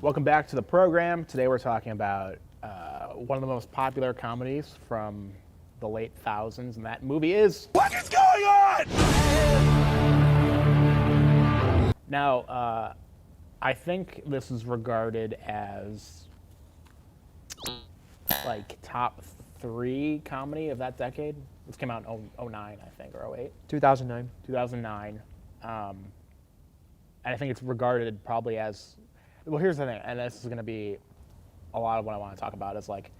Welcome back to the program. Today we're talking about one of the most popular comedies from the late thousands, and that movie is... What is going on? Now, I think this is regarded as like top 3 comedy of that decade. This came out in 09, I think, or 08. 2009. 2009. And I think it's regarded probably as... Well, here's the thing, and this is going to be a lot of what I want to talk about, is like,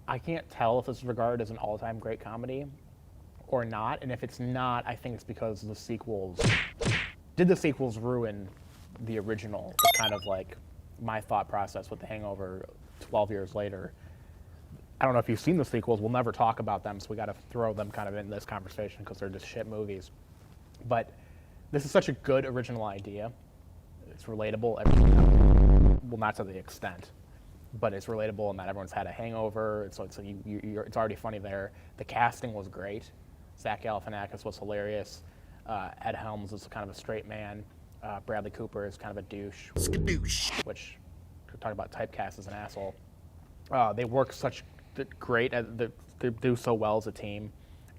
I can't tell if this is regarded as an all-time great comedy or not, and if it's not, I think it's because the sequels... Did the sequels ruin the original? It's kind of like my thought process with The Hangover 12 years later. I don't know if you've seen the sequels. We'll never talk about them, so we got to throw them kind of in this conversation because they're just shit movies. But this is such a good original idea. It's relatable. Well, not to the extent, but it's relatable in that everyone's had a hangover. So it's already funny there. The casting was great. Zach Galifianakis was hilarious. Ed Helms is kind of a straight man. Bradley Cooper is kind of a douche. Skadoosh. Which, we're talking about typecast as an asshole. They work such great. They do so well as a team.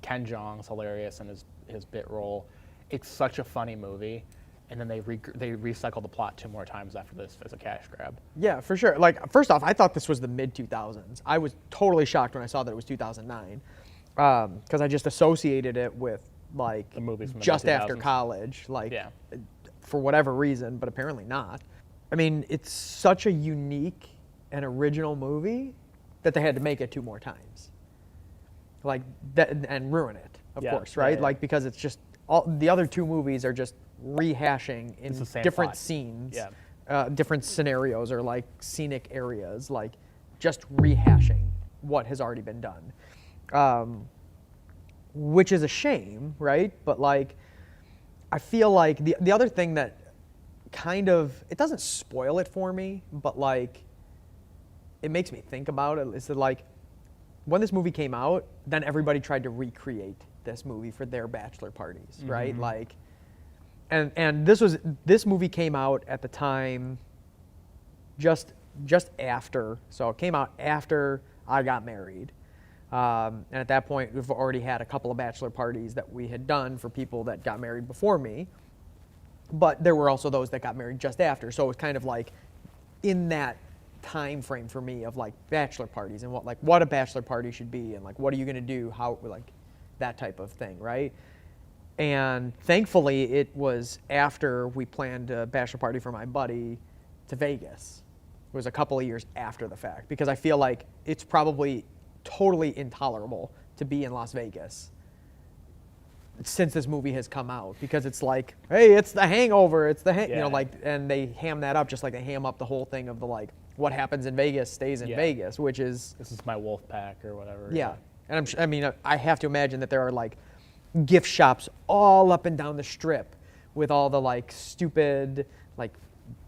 Ken Jeong's hilarious in his bit role. It's such a funny movie. And then they recycle the plot 2 more times after this as a cash grab. Yeah, for sure. Like, first off, I thought this was the mid-2000s. I was totally shocked when I saw that it was 2009, because I just associated it with, like, the movies from just the after 2000s. college, like, Yeah. for whatever reason, but apparently not. I mean, it's such a unique and original movie that they had to make it 2 more times. Like, that, and ruin it, of course, right? Yeah. Like, because it's just, all the other 2 movies are just rehashing in different plot. scenes, Yeah. different scenarios or like scenic areas, like just rehashing what has already been done, which is a shame, right? But like, I feel like the other thing that kind of, it doesn't spoil it for me, but like, it makes me think about it, is that like, when this movie came out, then everybody tried to recreate this movie for their bachelor parties, right? Mm-hmm. Like, and this movie came out at the time just after, so it came out after I got married. And at that point, we've already had a couple of bachelor parties that we had done for people that got married before me. But there were also those that got married just after. So it was kind of like in that time frame for me of like bachelor parties and what a bachelor party should be and like what are you gonna do, how, like that type of thing, right? And thankfully, it was after we planned a bachelor party for my buddy to Vegas. It was a couple of years after the fact, because I feel like it's probably totally intolerable to be in Las Vegas since this movie has come out, because it's like, hey, it's the Hangover, it's the you know, like, and they ham that up just like they ham up the whole thing of the like, what happens in Vegas stays in Vegas, which is... This is my wolf pack or whatever. Yeah. And I mean, I have to imagine that there are like gift shops all up and down the strip with all the like stupid, like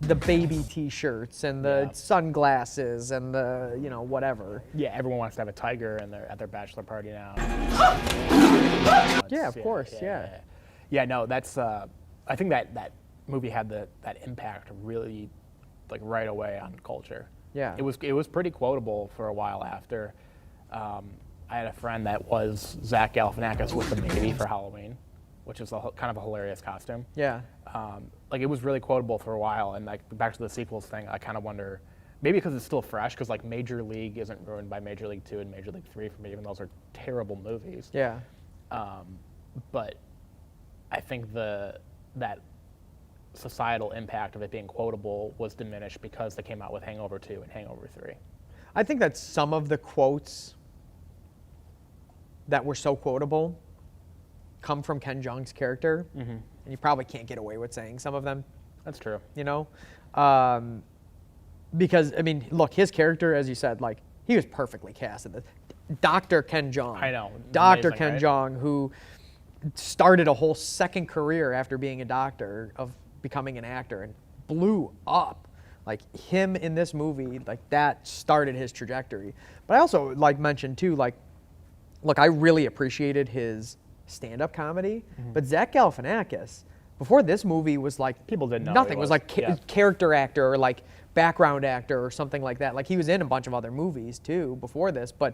the baby t-shirts and the sunglasses and the, you know, whatever. Yeah, everyone wants to have a tiger at their bachelor party now. Yeah, of course, yeah. Yeah, no, that's, I think that movie had that impact really, like, right away on culture. Yeah. It was pretty quotable for a while after. I had a friend that was Zach Galifianakis with the baby for Halloween, which is kind of a hilarious costume. Yeah. Like, it was really quotable for a while, and like back to the sequels thing, I kind of wonder, maybe because it's still fresh, because like Major League isn't ruined by Major League 2 and Major League 3 for me, even those are terrible movies. Yeah. But I think that societal impact of it being quotable was diminished because they came out with Hangover 2 and Hangover 3. I think that some of the quotes that were so quotable come from Ken Jeong's character, and you probably can't get away with saying some of them. That's true. You know? Because, I mean, look, his character, as you said, like, he was perfectly cast in this. Dr. Ken Jeong. I know. Dr. Amazing, Ken right? Jeong, who started a whole second career after being a doctor of becoming an actor and blew up. Like, him in this movie, like, that started his trajectory. But I also, like, mentioned, too, like, look, I really appreciated his stand-up comedy, but Zach Galifianakis, before this movie was like People didn't know nothing. he It was was. like Yeah. character actor or like background actor or something like that. Like he was in a bunch of other movies too before this, but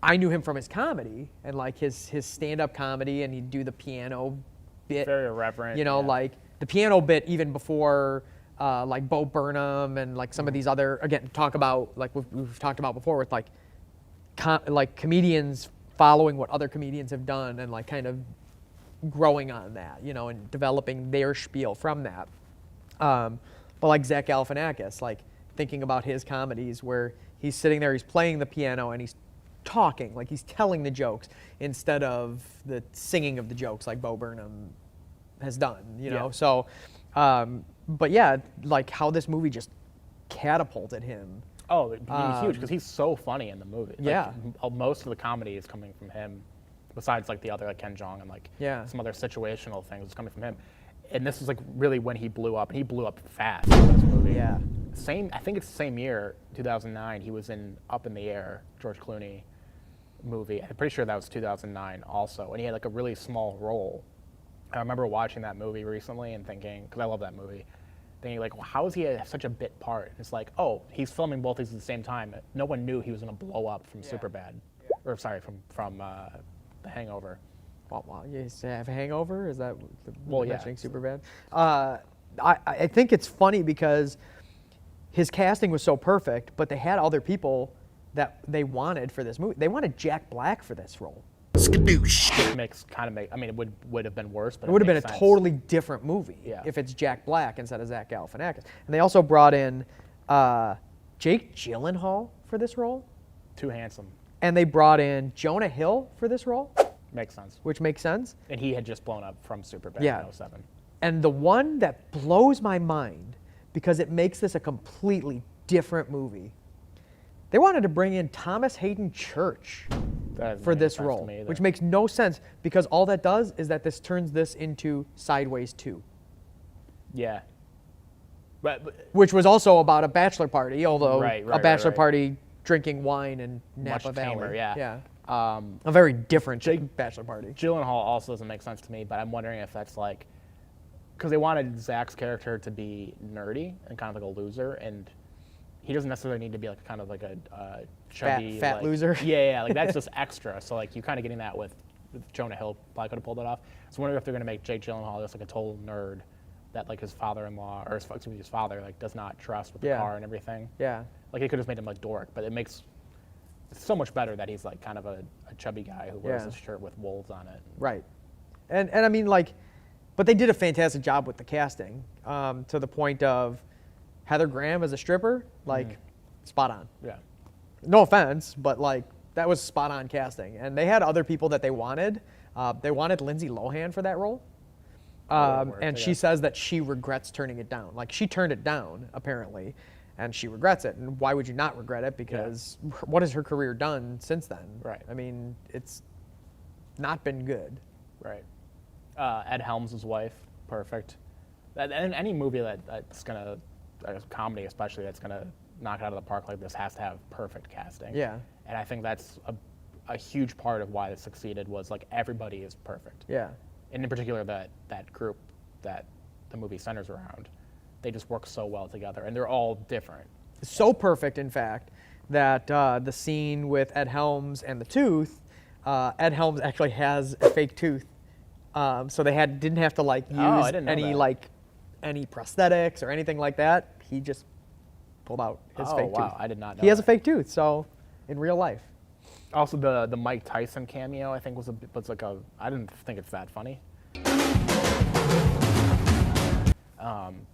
I knew him from his comedy and like his stand-up comedy, and he'd do the piano bit. Very irreverent. You know, yeah. like the piano bit even before like Bo Burnham and like some of these other, again, talk about like we've talked about before with like like comedians following what other comedians have done and like kind of growing on that, you know, and developing their spiel from that. But like Zach Galifianakis, like thinking about his comedies where he's sitting there, he's playing the piano and he's talking, like he's telling the jokes instead of the singing of the jokes like Bo Burnham has done, you know? Yeah. So, but yeah, like how this movie just catapulted him. Oh, he was huge because he's so funny in the movie. Like, Yeah. Most of the comedy is coming from him, besides like the other like Ken Jeong and like Yeah. some other situational things is coming from him. And this was like really when he blew up, and he blew up fast in this movie. Yeah. I think it's the same year, 2009. He was in Up in the Air, George Clooney movie. I'm pretty sure that was 2009 also, and he had like a really small role. I remember watching that movie recently and thinking, because I love that movie, thinking like, well, how is he such a bit part? It's like, oh, he's filming both these at the same time. No one knew he was going to blow up from Superbad, or sorry, from The Hangover. Wow, you have a hangover? Is that Well, yeah. mentioning Superbad? I think it's funny because his casting was so perfect, but they had other people that they wanted for this movie. They wanted Jack Black for this role. I mean, it would have been worse, but It would have been makes a sense. totally different movie Yeah. if it's Jack Black instead of Zach Galifianakis. And they also brought in Jake Gyllenhaal for this role, Too handsome. and they brought in Jonah Hill for this role, Makes sense. which makes sense. And he had just blown up from Superbad Yeah. in 07. And the one that blows my mind, because it makes this a completely different movie, they wanted to bring in Thomas Hayden Church That doesn't for make this sense to role, me either. which makes no sense because all that does is that this turns this into Sideways 2, Yeah. But which was also about a bachelor party, although Right, a right, bachelor right. party drinking wine in Much Napa Valley. tamer, yeah. Yeah. um, A very different bachelor party. Gyllenhaal also doesn't make sense to me, but I'm wondering if that's like, because they wanted Zach's character to be nerdy and kind of like a loser, and he doesn't necessarily need to be like kind of like a chubby Fat like- loser. Yeah, like that's just extra. So like you kind of getting that with Jonah Hill probably could have pulled it off. So I wonder if they're gonna make Jake Gyllenhaal just like a total nerd that like his father-in-law or his father like does not trust with the Yeah. car and everything. Yeah. Like they could have made him a dork, but it's so much better that he's like kind of a chubby guy who wears Yeah. a shirt with wolves on it. Right. And I mean, like, but they did a fantastic job with the casting, to the point of Heather Graham as a stripper, like, spot on. Yeah. No offense, but like, that was spot on casting. And they had other people that they wanted. They wanted Lindsay Lohan for that role. worked, And I she guess. says that she regrets turning it down. Like, she turned it down, apparently, and she regrets it. And why would you not regret it? Because what has her career done since then? Right. I mean, it's not been good. Right. Ed Helms' wife, perfect. And any movie that's gonna, a comedy especially, that's gonna knock it out of the park like this has to have perfect casting. Yeah. And I think that's a huge part of why it succeeded was like everybody is perfect. Yeah. And in particular that group that the movie centers around, they just work so well together, and they're all different. So perfect, in fact, that the scene with Ed Helms and the tooth, Ed Helms actually has a fake tooth, so they didn't have to like use I didn't know any that. like any prosthetics or anything like that. He just pulled out his fake wow, tooth. I did not know He has a that. fake tooth, so in real life. Also, the Mike Tyson cameo I think was like I didn't think it's that funny.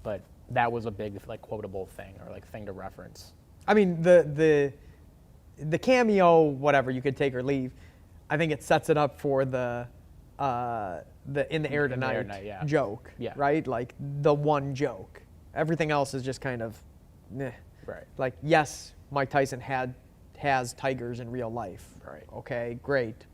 But that was a big like quotable thing or like thing to reference. I mean, the cameo, whatever, you could take or leave. I think it sets it up for the in the air In the Air tonight Tonight, yeah. joke, Yeah. right? Like the one joke. Everything else is just kind of, meh. Right. Like, yes, Mike Tyson has tigers in real life. Right. Okay, great.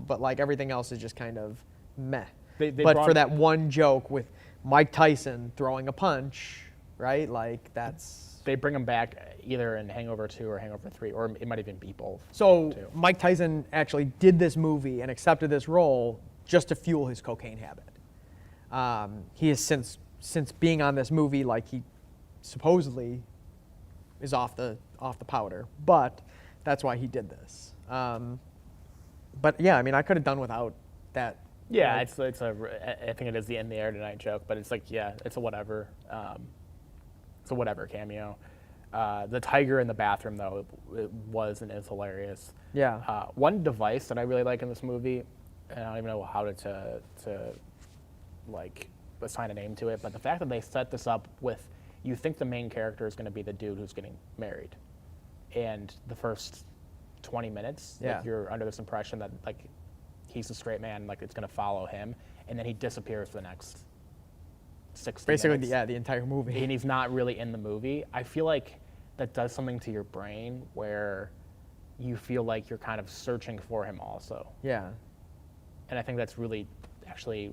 But like everything else is just kind of meh. They but brought- for that one joke with Mike Tyson throwing a punch, right? Like that's. They bring him back either in Hangover 2 or Hangover 3, or it might even be both. So too. Mike Tyson actually did this movie and accepted this role just to fuel his cocaine habit. He has since being on this movie, like he supposedly is off the powder, but that's why he did this. But yeah, I mean, I could have done without that. Yeah, I think it is the "in the air tonight" joke, but it's like, yeah, it's a whatever cameo. The tiger in the bathroom, though, it was and is hilarious. Yeah. One device that I really like in this movie, and I don't even know how to like assign a name to it, but the fact that they set this up with, you think the main character is going to be the dude who's getting married, and the first 20 minutes, like, you're under this impression that, like, he's a straight man, like it's going to follow him, and then he disappears for the next 60 Basically, minutes. the entire movie. And he's not really in the movie. I feel like that does something to your brain where you feel like you're kind of searching for him also. Yeah. And I think that's really actually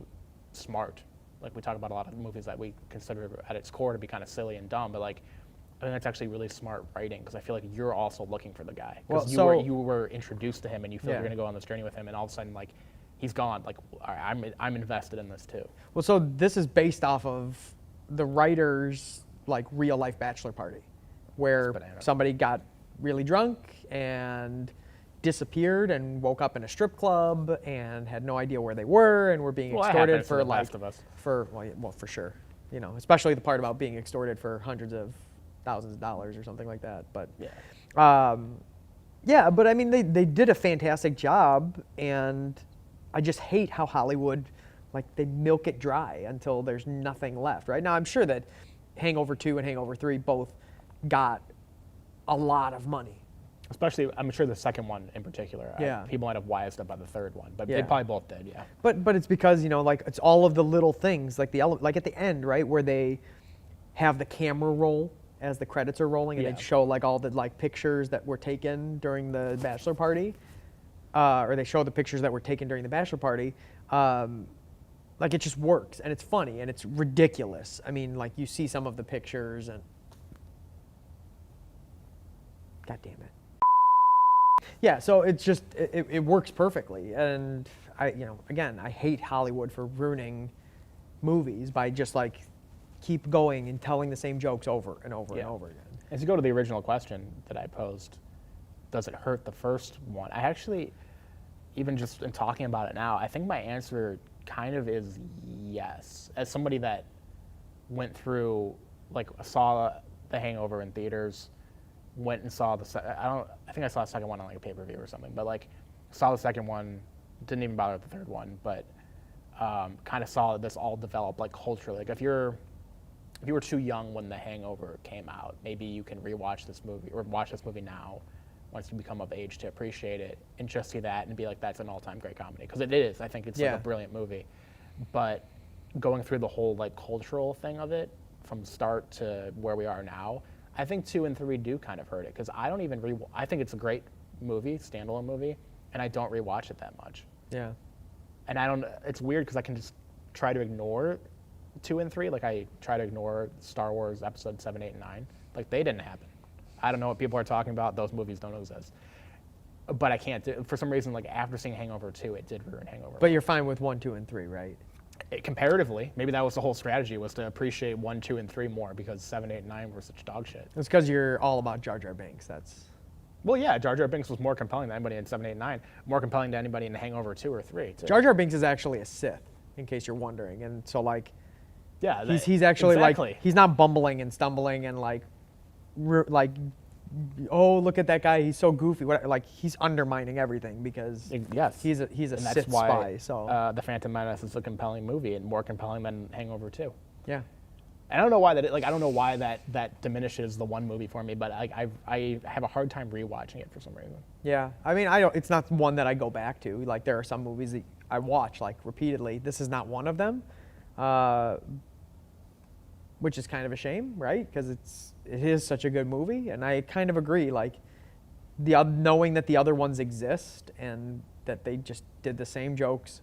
smart. Like, we talk about a lot of movies that we consider at its core to be kind of silly and dumb, but like, I think that's actually really smart writing, because I feel like you're also looking for the guy. Because you were introduced to him, and you feel like you're going to go on this journey with him, and all of a sudden, like, he's gone. Like, all right, I'm invested in this too. Well, so this is based off of the writer's, like, real life bachelor party, where somebody got really drunk and disappeared and woke up in a strip club and had no idea where they were and were being extorted for, like, for sure, you know, especially the part about being extorted for hundreds of thousands of dollars or something like that. But yeah, but I mean, they did a fantastic job, and I just hate how Hollywood, like, they milk it dry until there's nothing left. Right now, I'm sure that Hangover 2 and Hangover 3 both got a lot of money. Especially, I'm sure the second one in particular. Yeah. People might have wised up by the third one, but they probably both did, yeah. But it's because, you know, like, it's all of the little things, like like at the end, right, where they have the camera roll as the credits are rolling, and they show, like, all the, like, pictures that were taken during the bachelor party, or they show the pictures that were taken during the bachelor party. Like, it just works, and it's funny, and it's ridiculous. I mean, like, you see some of the pictures, and God damn it. Yeah, so it's just, it works perfectly. And again, I hate Hollywood for ruining movies by just, like, keep going and telling the same jokes over and over and over again. As you go to the original question that I posed, does it hurt the first one? I actually, even just in talking about it now, I think my answer kind of is yes. As somebody that went through, like, saw The Hangover in theaters, went and saw I think I saw the second one on, like, a pay-per-view or something, but, like, saw the second one, didn't even bother with the third one, but kind of saw this all develop, like, culturally. Like, if you were too young when The Hangover came out, maybe you can rewatch this movie or watch this movie now once you become of age to appreciate it and just see that and be like, that's an all-time great comedy. Because it is. I think it's like a brilliant movie. But going through the whole, like, cultural thing of it from start to where we are now, I think 2 and 3 do kind of hurt it, because I don't even I think it's a great movie, standalone movie, and I don't rewatch it that much. Yeah. And it's weird because I can just try to ignore 2 and 3, like I try to ignore Star Wars Episode 7, 8, and 9. Like, they didn't happen. I don't know what people are talking about. Those movies don't exist. But I can't for some reason, like, after seeing Hangover 2, it did ruin Hangover. But you're fine with 1, 2, and 3, right? Comparatively, maybe that was the whole strategy, was to appreciate 1, 2, and 3 more, because 7, 8, and 9 were such dog shit. It's because you're all about Jar Jar Binks. Well, yeah, Jar Jar Binks was more compelling than anybody in 7, 8, and 9. More compelling to anybody in Hangover 2 or 3, too. Jar Jar Binks is actually a Sith, in case you're wondering. And so, like, yeah, he's actually, exactly. like, he's not bumbling and stumbling and, like, oh, look at that guy, he's so goofy. Like, he's undermining everything because he's a Sith spy. So The Phantom Menace is a compelling movie, and more compelling than Hangover 2. Yeah. I don't know why that diminishes the one movie for me, but I have a hard time rewatching it for some reason. Yeah, I mean, it's not one that I go back to. Like, there are some movies that I watch, like, repeatedly. This is not one of them, which is kind of a shame, right? Because it is such a good movie, and I kind of agree. Like, knowing that the other ones exist and that they just did the same jokes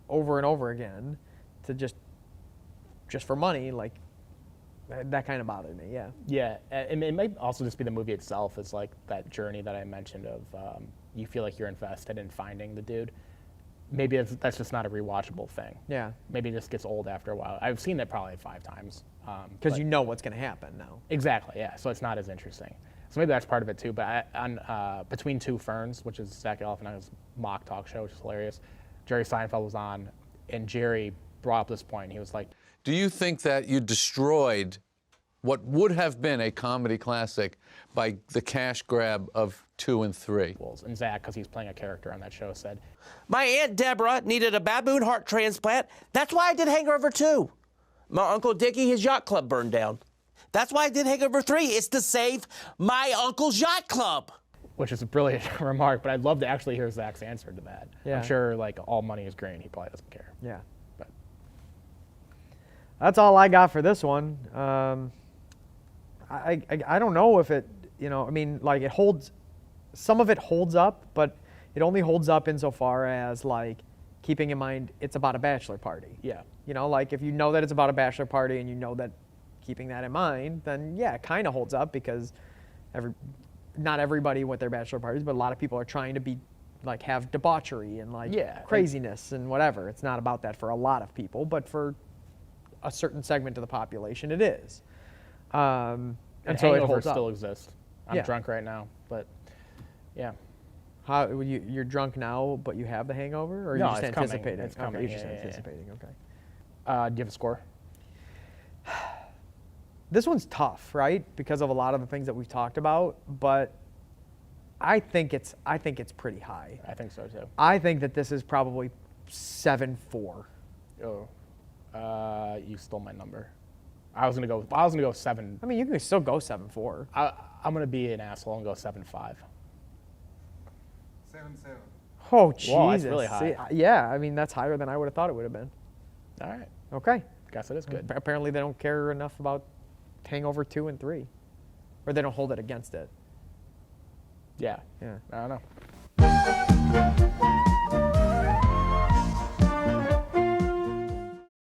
over and over again to just for money, like, that kind of bothered me. Yeah. Yeah, and it might also just be the movie itself. It's like that journey that I mentioned of you feel like you're invested in finding the dude, maybe that's just not a rewatchable thing. Yeah. Maybe it just gets old after a while. I've seen it probably 5 times. Because but- you know what's going to happen now. Exactly, yeah. So it's not as interesting. So maybe that's part of it too. But on Between Two Ferns, which is Zach Galifianakis' mock talk show, which is hilarious, Jerry Seinfeld was on, and Jerry brought up this point. He was like, Do you think that you destroyed what would have been a comedy classic by the cash grab of 2 and 3? and Zach, because he's playing a character on that show, said, My Aunt Deborah needed a baboon heart transplant. That's why I did Hangover 2. My Uncle Dickie, his yacht club burned down. That's why I did Hangover 3. It's to save my uncle's yacht club. which is a brilliant remark, but I'd love to actually hear Zach's answer to that. Yeah. I'm sure like all money is green. He probably doesn't care. Yeah. But That's all I got for this one. I don't know if it, I mean, like it holds, some of it holds up, but it only holds up insofar as like keeping in mind it's about a bachelor party. yeah. Like if you know that it's about a bachelor party and you know that keeping that in mind, then yeah, it kind of holds up because not everybody with their bachelor parties, but a lot of people are trying to be like have debauchery and like craziness and whatever. It's not about that for a lot of people, but for a certain segment of the population, it is. And so it Hangover holds still up. exists. I'm Yeah. drunk right now, but yeah. How you're drunk now, but you have the hangover, or are you No, just it's coming. anticipating? It's coming. Okay, you're just Yeah. anticipating. Okay. Do you have a score? This one's tough, right? Because of a lot of the things that we've talked about, but I think it's pretty high. I think so too. I think that this is probably 7.4. Oh, you stole my number. I was gonna go 7. I mean, you can still go 7.4. I'm gonna be an asshole and go 7.5. 7-7. Oh, Jesus. Whoa, that's really high. See, yeah, I mean, that's higher than I would have thought it would have been. All right. Okay. Guess it is good. Apparently, they don't care enough about Hangover 2 and 3. Or they don't hold it against it. Yeah. Yeah. I don't know.